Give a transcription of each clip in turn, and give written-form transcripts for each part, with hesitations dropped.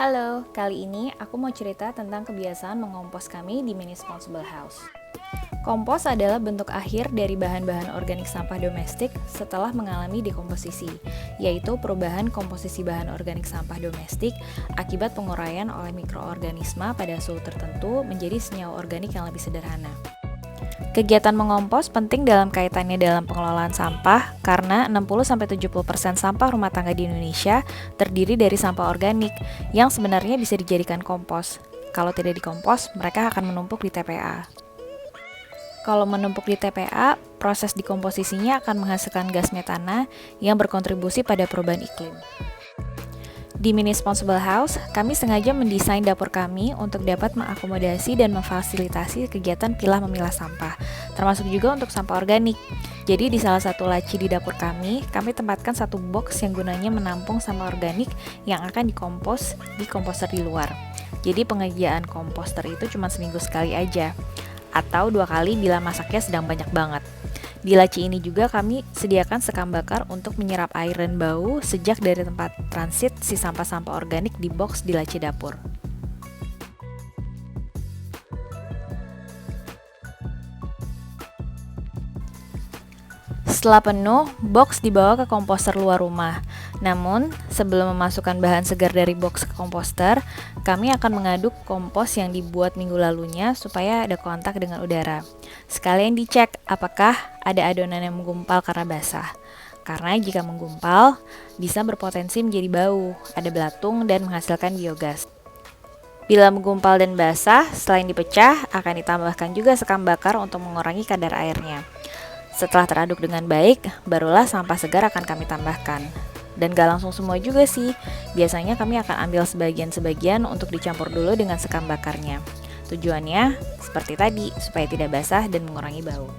Halo, kali ini aku mau cerita tentang kebiasaan mengompos kami di Mini Responsible House. Kompos adalah bentuk akhir dari bahan-bahan organik sampah domestik setelah mengalami dekomposisi, yaitu perubahan komposisi bahan organik sampah domestik akibat penguraian oleh mikroorganisme pada suhu tertentu menjadi senyawa organik yang lebih sederhana. Kegiatan mengompos penting dalam kaitannya dalam pengelolaan sampah karena 60-70% sampah rumah tangga di Indonesia terdiri dari sampah organik yang sebenarnya bisa dijadikan kompos. Kalau tidak dikompos, mereka akan menumpuk di TPA. Kalau menumpuk di TPA, proses dekomposisinya akan menghasilkan gas metana yang berkontribusi pada perubahan iklim. Di Mini Responsible House, kami sengaja mendesain dapur kami untuk dapat mengakomodasi dan memfasilitasi kegiatan pilah memilah sampah, termasuk juga untuk sampah organik. Jadi di salah satu laci di dapur kami tempatkan satu box yang gunanya menampung sampah organik yang akan dikompos di komposter di luar. Jadi pengerjaan komposter itu cuma seminggu sekali aja, atau 2 kali bila masaknya sedang banyak banget. Di laci ini juga kami sediakan sekam bakar untuk menyerap air dan bau sejak dari tempat transit si sampah-sampah organik di box di laci dapur. Setelah penuh, box dibawa ke komposter luar rumah. Namun, sebelum memasukkan bahan segar dari box ke komposter, kami akan mengaduk kompos yang dibuat minggu lalunya supaya ada kontak dengan udara. Sekalian dicek apakah ada adonan yang menggumpal karena basah. Karena jika menggumpal, bisa berpotensi menjadi bau, ada belatung, dan menghasilkan biogas. Bila menggumpal dan basah, selain dipecah, akan ditambahkan juga sekam bakar untuk mengurangi kadar airnya. Setelah teraduk dengan baik, barulah sampah segar akan kami tambahkan. Dan gak langsung semua juga sih, biasanya kami akan ambil sebagian-sebagian untuk dicampur dulu dengan sekam bakarnya. Tujuannya, seperti tadi, supaya tidak basah dan mengurangi bau.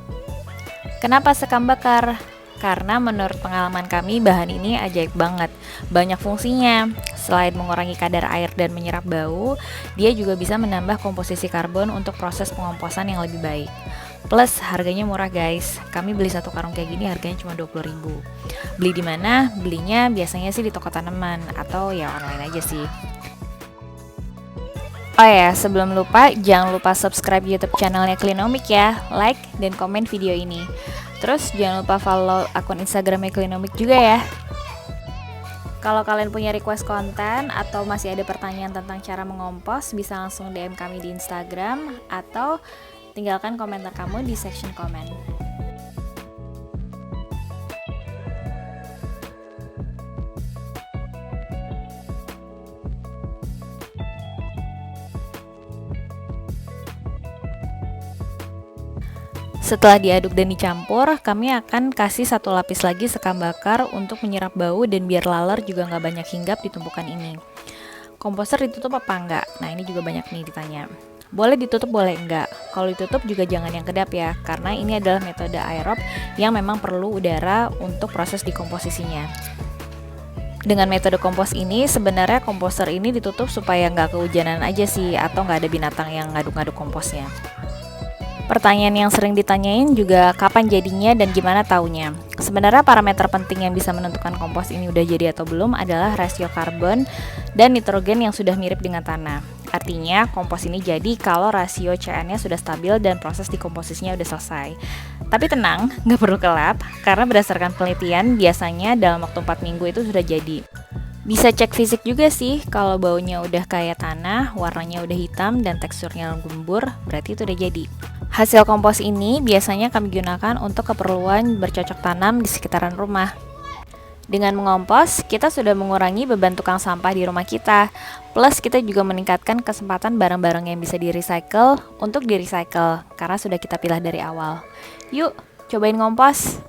Kenapa sekam bakar? Karena menurut pengalaman kami, bahan ini ajaib banget. Banyak fungsinya. Selain mengurangi kadar air dan menyerap bau, dia juga bisa menambah komposisi karbon untuk proses pengomposan yang lebih baik. Plus harganya murah guys. Kami beli satu karung kayak gini harganya cuma 20.000. Beli di mana? Belinya biasanya sih di toko tanaman atau ya online aja sih. Oh ya, sebelum lupa, jangan lupa subscribe YouTube channelnya Clinomic ya, like dan komen video ini. Terus jangan lupa follow akun Instagramnya Clinomic juga ya. Kalau kalian punya request konten atau masih ada pertanyaan tentang cara mengompos, bisa langsung DM kami di Instagram atau tinggalkan komentar kamu di section komen. Setelah diaduk dan dicampur, kami akan kasih satu lapis lagi sekam bakar untuk menyerap bau dan biar laler juga nggak banyak hinggap di tumpukan ini. Komposter ditutup apa enggak? Nah ini juga banyak nih ditanya. Boleh ditutup, boleh enggak. Kalau ditutup juga jangan yang kedap ya, karena ini adalah metode aerob yang memang perlu udara untuk proses dekomposisinya. Dengan metode kompos ini, sebenarnya komposter ini ditutup supaya nggak kehujanan aja sih, atau nggak ada binatang yang ngaduk-ngaduk komposnya. Pertanyaan yang sering ditanyain juga kapan jadinya dan gimana taunya. Sebenarnya parameter penting yang bisa menentukan kompos ini udah jadi atau belum adalah rasio karbon dan nitrogen yang sudah mirip dengan tanah. Artinya kompos ini jadi kalau rasio CN-nya sudah stabil dan proses dekomposisinya udah selesai. Tapi tenang, nggak perlu kelap, karena berdasarkan penelitian biasanya dalam waktu 4 minggu itu sudah jadi. Bisa cek fisik juga sih, kalau baunya udah kayak tanah, warnanya udah hitam, dan teksturnya gembur, berarti itu udah jadi. Hasil kompos ini biasanya kami gunakan untuk keperluan bercocok tanam di sekitaran rumah. Dengan mengompos, kita sudah mengurangi beban tukang sampah di rumah kita. Plus kita juga meningkatkan kesempatan barang-barang yang bisa di-recycle untuk di-recycle, karena sudah kita pilah dari awal. Yuk, cobain ngompos!